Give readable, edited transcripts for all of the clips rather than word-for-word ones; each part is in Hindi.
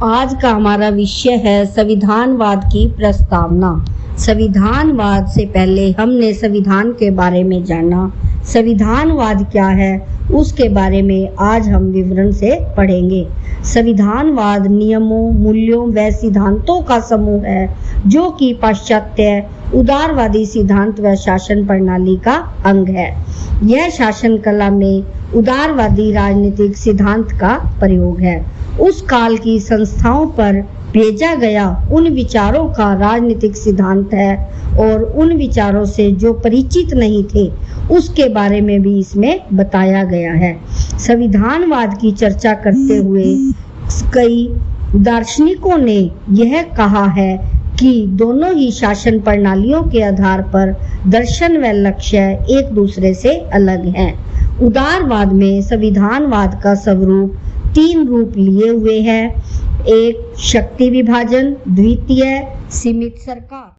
आज का हमारा विषय है संविधानवाद की प्रस्तावना। संविधानवाद से पहले हमने संविधान के बारे में जाना। संविधानवाद क्या है उसके बारे में आज हम विवरण से पढ़ेंगे। संविधानवाद नियमों, मूल्यों व सिद्धांतों का समूह है जो कि पाश्चात्य उदारवादी सिद्धांत व शासन प्रणाली का अंग है। यह शासन कला में उदारवादी राजनीतिक सिद्धांत का प्रयोग है। उस काल की संस्थाओं पर भेजा गया उन विचारों का राजनीतिक सिद्धांत है और उन विचारों से जो परिचित नहीं थे उसके बारे में भी इसमें बताया गया है। संविधानवाद की चर्चा करते हुए कई दार्शनिकों ने यह कहा है कि दोनों ही शासन प्रणालियों के आधार पर दर्शन व लक्ष्य एक दूसरे से अलग हैं। उदारवाद में संविधानवाद का स्वरूप 3 रूप लिए हुए है। एक शक्ति विभाजन, द्वितीय सीमित सरकार,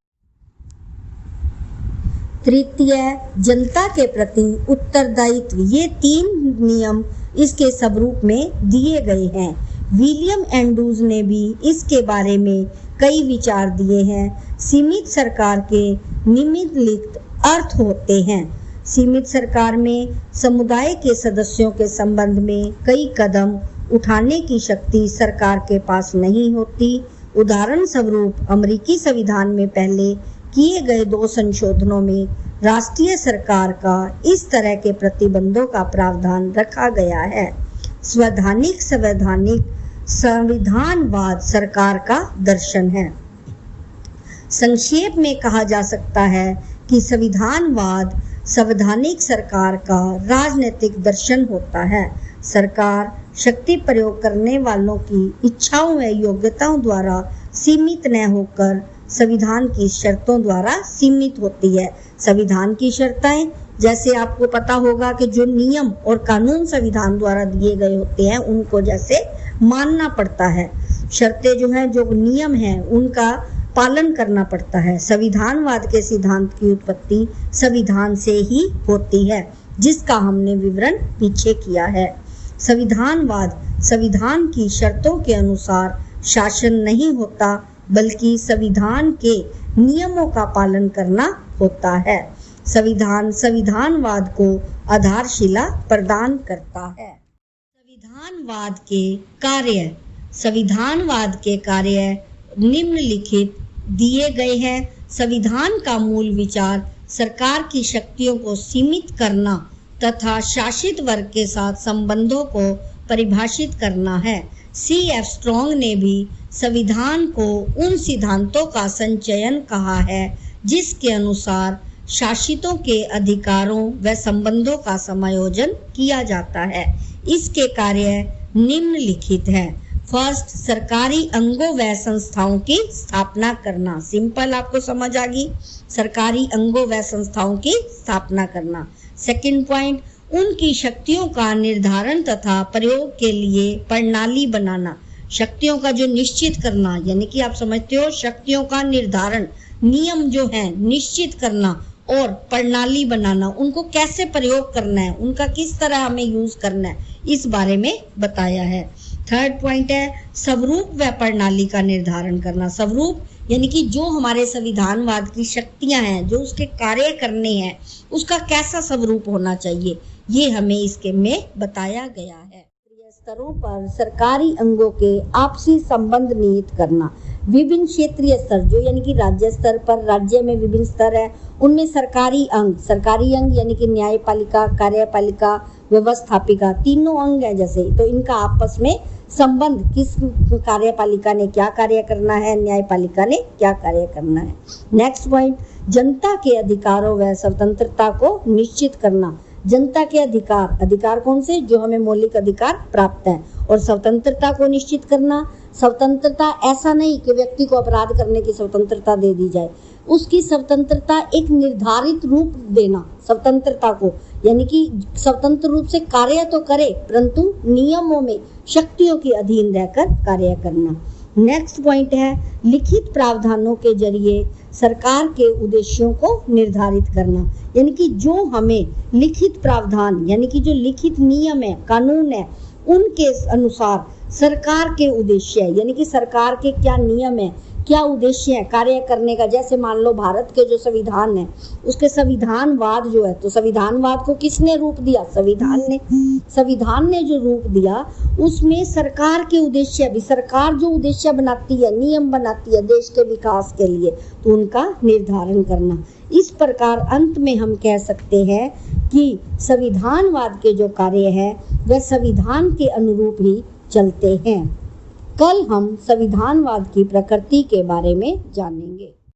तृतीय जनता के प्रति उत्तरदायित्व। ये 3 नियम इसके स्वरूप में दिए गए हैं। विलियम एंड्रूज ने भी इसके बारे में कई विचार दिए हैं। सीमित सरकार के निम्नलिखित अर्थ होते हैं। सीमित सरकार में समुदाय के सदस्यों के संबंध में कई कदम उठाने की शक्ति सरकार के पास नहीं होती। उदाहरण स्वरूप अमेरिकी संविधान में पहले किए गए 2 संशोधनों में राष्ट्रीय सरकार का इस तरह के प्रतिबंधों का प्रावधान रखा गया है। संविधानवाद सरकार का दर्शन है। संक्षेप में कहा जा सकता है कि संविधानवाद संवैधानिक सरकार का राजनीतिक दर्शन होता है। सरकार शक्ति प्रयोग करने वालों की इच्छाओं व योग्यताओं द्वारा सीमित न होकर संविधान की शर्तों द्वारा सीमित होती है। संविधान की शर्तें, जैसे आपको पता होगा कि जो नियम और कानून संविधान द्वारा दिए गए होते हैं उनको जैसे मानना पड़ता है। शर्तें जो हैं, जो नियम हैं, उनका पालन करना पड़ता है। संविधानवाद के सिद्धांत की उत्पत्ति संविधान से ही होती है, जिसका हमने विवरण पीछे किया है। संविधानवाद संविधान की शर्तों के अनुसार शासन नहीं होता, बल्कि संविधान के नियमों का पालन करना होता है। संविधानवाद को आधारशिला प्रदान करता है। संविधानवाद के कार्य निम्नलिखित दिए गए हैं। संविधान का मूल विचार सरकार की शक्तियों को सीमित करना तथा शासित वर्ग के साथ संबंधों को परिभाषित करना है। C.F. स्ट्रॉन्ग ने भी संविधान को उन सिद्धांतों का संचयन कहा है जिसके अनुसार शासितों के अधिकारों व संबंधों का समायोजन किया जाता है। इसके कार्य निम्नलिखित हैं। फर्स्ट, सरकारी अंगों व संस्थाओं की स्थापना करना। सिंपल, आपको समझ आ गई। सरकारी अंगों व संस्थाओं की स्थापना करना। सेकंड पॉइंट, उनकी शक्तियों का निर्धारण तथा प्रयोग के लिए प्रणाली बनाना। शक्तियों का जो निश्चित करना, यानी कि आप समझते हो शक्तियों का निर्धारण, नियम जो है निश्चित करना और प्रणाली बनाना, उनको कैसे प्रयोग करना है, उनका किस तरह हमें यूज करना है, इस बारे में बताया है। थर्ड पॉइंट है स्वरूप व प्रणाली का निर्धारण करना। स्वरूप यानी कि जो हमारे संविधानवाद की शक्तियां हैं, जो उसके कार्य करने हैं, उसका कैसा स्वरूप होना चाहिए, ये हमें इसके में बताया गया है। स्तरों पर सरकारी अंगों के आपसी संबंध निहित करना। विभिन्न क्षेत्रीय स्तर, जो यानी कि राज्य स्तर पर, राज्य में विभिन्न स्तर है, उनमें सरकारी अंग यानी कि न्यायपालिका, कार्यपालिका, व्यवस्थापिका, तीनों अंग है जैसे, तो इनका आपस में संबंध, किस कार्यपालिका ने क्या कार्य करना है, न्यायपालिका ने क्या कार्य करना है। नेक्स्ट पॉइंट, जनता के अधिकारों व स्वतंत्रता को निश्चित करना। जनता के अधिकार कौन से, जो हमें मौलिक अधिकार प्राप्त है, और स्वतंत्रता को निश्चित करना। स्वतंत्रता ऐसा नहीं कि व्यक्ति को अपराध करने की स्वतंत्रता दे दी जाए, उसकी स्वतंत्रता एक निर्धारित रूप देना स्वतंत्रता को, यानी कि स्वतंत्र रूप से कार्य तो करे परंतु नियमों में शक्तियों के अधीन रहकर कार्य करना। नेक्स्ट पॉइंट है लिखित प्रावधानों के जरिए सरकार के उद्देश्यों को निर्धारित करना, यानी कि जो हमें लिखित प्रावधान यानी कि जो लिखित नियम है, कानून है, उनके अनुसार सरकार के उद्देश्य है, यानी कि सरकार के क्या नियम है, क्या उद्देश्य है कार्य करने का। जैसे मान लो भारत के जो संविधान है, उसके संविधानवाद जो है, तो संविधानवाद को किसने रूप दिया? संविधान ने। संविधान ने जो रूप दिया उसमें सरकार के उद्देश्य भी, सरकार जो उद्देश्य बनाती है, नियम बनाती है देश के विकास के लिए, तो उनका निर्धारण करना। इस प्रकार अंत में हम कह सकते हैं कि संविधानवाद के जो कार्य है वह संविधान के अनुरूप ही चलते हैं। कल हम संविधानवाद की प्रकृति के बारे में जानेंगे।